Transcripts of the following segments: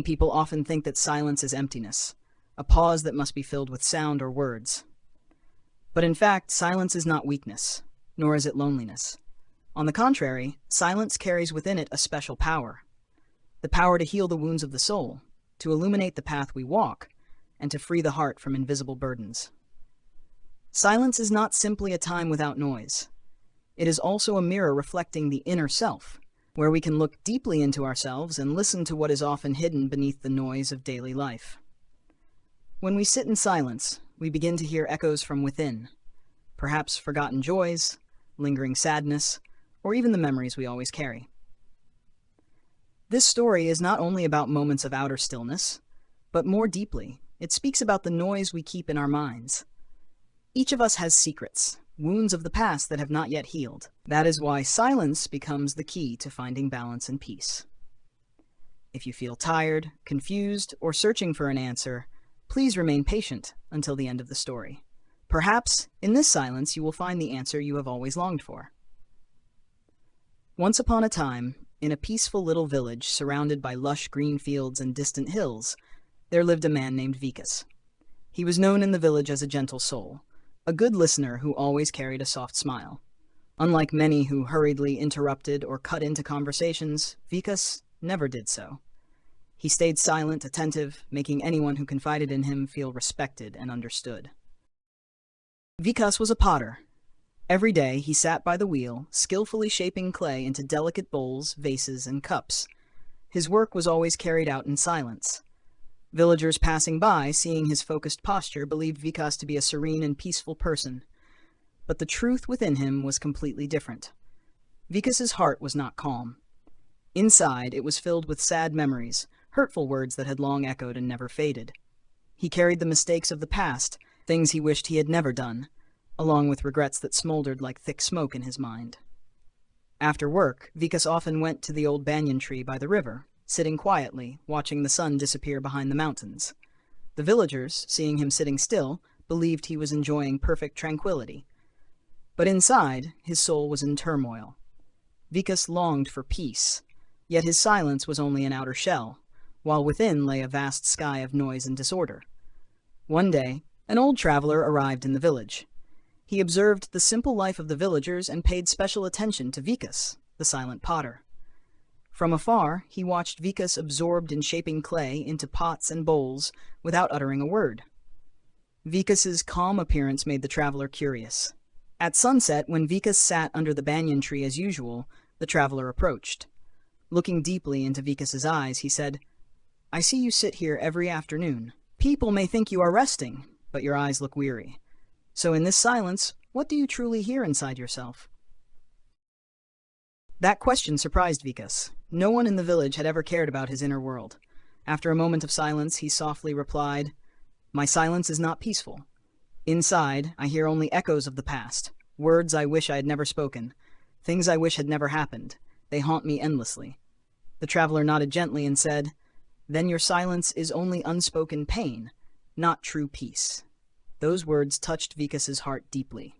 People often think that silence is emptiness, a pause that must be filled with sound or words. But in fact, silence is not weakness, nor is it loneliness. On the contrary, silence carries within it a special power. The power to heal the wounds of the soul, to illuminate the path we walk, and to free the heart from invisible burdens. Silence is not simply a time without noise. It is also a mirror reflecting the inner self, where we can look deeply into ourselves and listen to what is often hidden beneath the noise of daily life. When we sit in silence, we begin to hear echoes from within, perhaps forgotten joys, lingering sadness, or even the memories we always carry. This story is not only about moments of outer stillness, but more deeply, it speaks about the noise we keep in our minds. Each of us has secrets, wounds of the past that have not yet healed. That is why silence becomes the key to finding balance and peace. If you feel tired, confused, or searching for an answer, please remain patient until the end of the story. Perhaps, in this silence, you will find the answer you have always longed for. Once upon a time, in a peaceful little village surrounded by lush green fields and distant hills, there lived a man named Vikas. He was known in the village as a gentle soul, a good listener who always carried a soft smile. Unlike many who hurriedly interrupted or cut into conversations, Vikas never did so. He stayed silent, attentive, making anyone who confided in him feel respected and understood. Vikas was a potter. Every day he sat by the wheel, skillfully shaping clay into delicate bowls, vases, and cups. His work was always carried out in silence. Villagers passing by, seeing his focused posture, believed Vikas to be a serene and peaceful person. But the truth within him was completely different. Vikas's heart was not calm. Inside, it was filled with sad memories, hurtful words that had long echoed and never faded. He carried the mistakes of the past, things he wished he had never done, along with regrets that smoldered like thick smoke in his mind. After work, Vikas often went to the old banyan tree by the river, sitting quietly, watching the sun disappear behind the mountains. The villagers, seeing him sitting still, believed he was enjoying perfect tranquility. But inside, his soul was in turmoil. Vikas longed for peace, yet his silence was only an outer shell, while within lay a vast sky of noise and disorder. One day, an old traveler arrived in the village. He observed the simple life of the villagers and paid special attention to Vikas, the silent potter. From afar, he watched Vikas absorbed in shaping clay into pots and bowls without uttering a word. Vikas's calm appearance made the traveler curious. At sunset, when Vikas sat under the banyan tree as usual, the traveler approached. Looking deeply into Vikas's eyes, he said, "I see you sit here every afternoon. People may think you are resting, but your eyes look weary. So in this silence, what do you truly hear inside yourself?" That question surprised Vikas. No one in the village had ever cared about his inner world. After a moment of silence, he softly replied, "My silence is not peaceful. Inside, I hear only echoes of the past, words I wish I had never spoken, things I wish had never happened. They haunt me endlessly." The traveler nodded gently and said, "Then your silence is only unspoken pain, not true peace." Those words touched Vikas's heart deeply.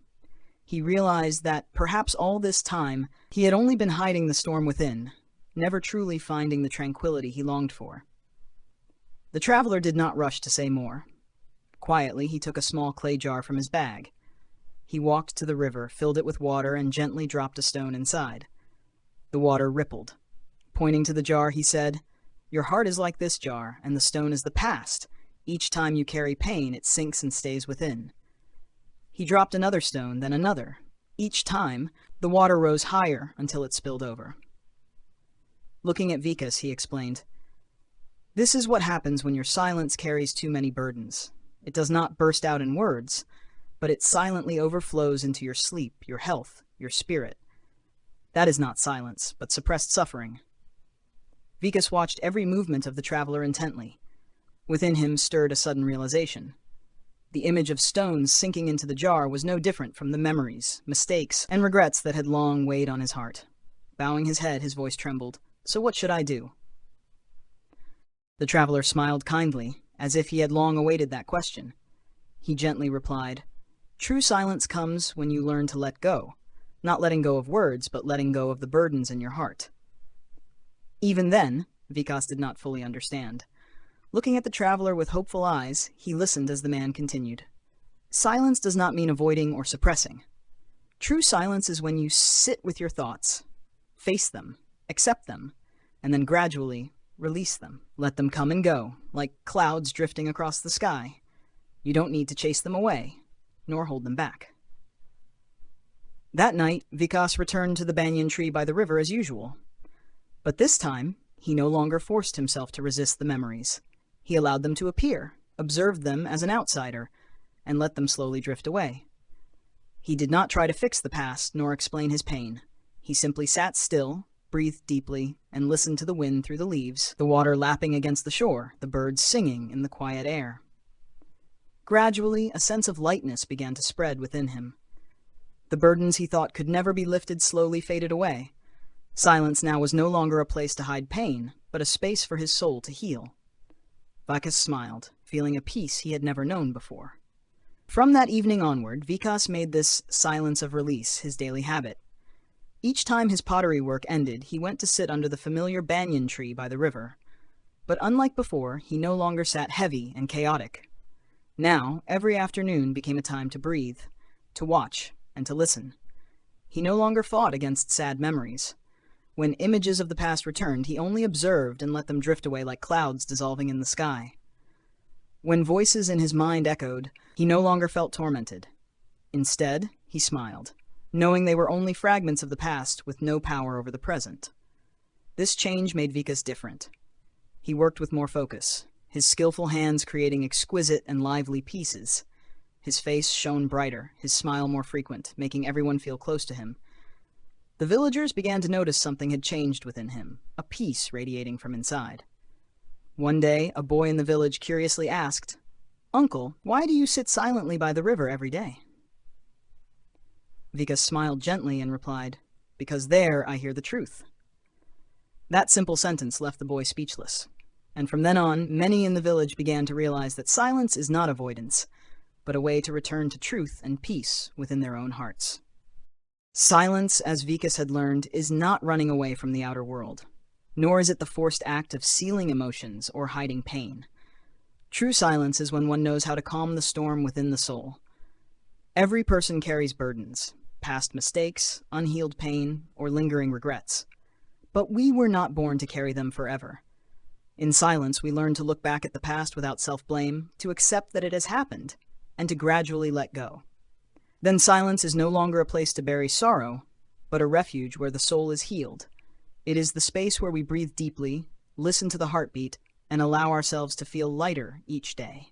He realized that perhaps all this time he had only been hiding the storm within, never truly finding the tranquility he longed for. The traveler did not rush to say more. Quietly, he took a small clay jar from his bag. He walked to the river, filled it with water, and gently dropped a stone inside. The water rippled. Pointing to the jar, he said, "Your heart is like this jar, and the stone is the past. Each time you carry pain, it sinks and stays within." He dropped another stone, then another. Each time, the water rose higher until it spilled over. Looking at Vikas, he explained, "This is what happens when your silence carries too many burdens. It does not burst out in words, but it silently overflows into your sleep, your health, your spirit. That is not silence, but suppressed suffering." Vikas watched every movement of the traveler intently. Within him stirred a sudden realization. The image of stones sinking into the jar was no different from the memories, mistakes, and regrets that had long weighed on his heart. Bowing his head, his voice trembled. "So what should I do?" The traveler smiled kindly, as if he had long awaited that question. He gently replied, "True silence comes when you learn to let go, not letting go of words, but letting go of the burdens in your heart." Even then, Vikas did not fully understand. Looking at the traveler with hopeful eyes, he listened as the man continued. Silence does not mean avoiding or suppressing. True silence is when you sit with your thoughts, face them, accept them, and then gradually release them. Let them come and go, like clouds drifting across the sky. You don't need to chase them away, nor hold them back. That night, Vikas returned to the banyan tree by the river as usual. But this time, he no longer forced himself to resist the memories. He allowed them to appear, observed them as an outsider, and let them slowly drift away. He did not try to fix the past nor explain his pain. He simply sat still, breathed deeply, and listened to the wind through the leaves, the water lapping against the shore, the birds singing in the quiet air. Gradually, a sense of lightness began to spread within him. The burdens he thought could never be lifted slowly faded away. Silence now was no longer a place to hide pain, but a space for his soul to heal. Vikas smiled, feeling a peace he had never known before. From that evening onward, Vikas made this silence of release his daily habit. Each time his pottery work ended, he went to sit under the familiar banyan tree by the river. But unlike before, he no longer sat heavy and chaotic. Now, every afternoon became a time to breathe, to watch, and to listen. He no longer fought against sad memories. When images of the past returned, he only observed and let them drift away like clouds dissolving in the sky. When voices in his mind echoed, he no longer felt tormented. Instead, he smiled, knowing they were only fragments of the past with no power over the present. This change made Vikas different. He worked with more focus, his skillful hands creating exquisite and lively pieces. His face shone brighter, his smile more frequent, making everyone feel close to him. The villagers began to notice something had changed within him, a peace radiating from inside. One day, a boy in the village curiously asked, "Uncle, why do you sit silently by the river every day?" Vikas smiled gently and replied, "Because there I hear the truth." That simple sentence left the boy speechless. And from then on, many in the village began to realize that silence is not avoidance, but a way to return to truth and peace within their own hearts. Silence, as Vikas had learned, is not running away from the outer world, nor is it the forced act of sealing emotions or hiding pain. True silence is when one knows how to calm the storm within the soul. Every person carries burdens, past mistakes, unhealed pain, or lingering regrets. But we were not born to carry them forever. In silence, we learn to look back at the past without self-blame, to accept that it has happened, and to gradually let go. Then silence is no longer a place to bury sorrow, but a refuge where the soul is healed. It is the space where we breathe deeply, listen to the heartbeat, and allow ourselves to feel lighter each day.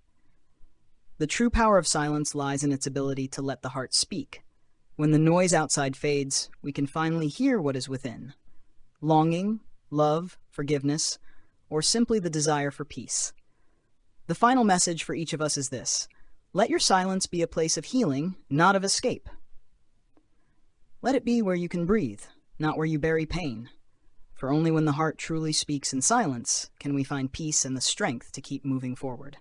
The true power of silence lies in its ability to let the heart speak. When the noise outside fades, we can finally hear what is within. Longing, love, forgiveness, or simply the desire for peace. The final message for each of us is this: let your silence be a place of healing, not of escape. Let it be where you can breathe, not where you bury pain. For only when the heart truly speaks in silence can we find peace and the strength to keep moving forward.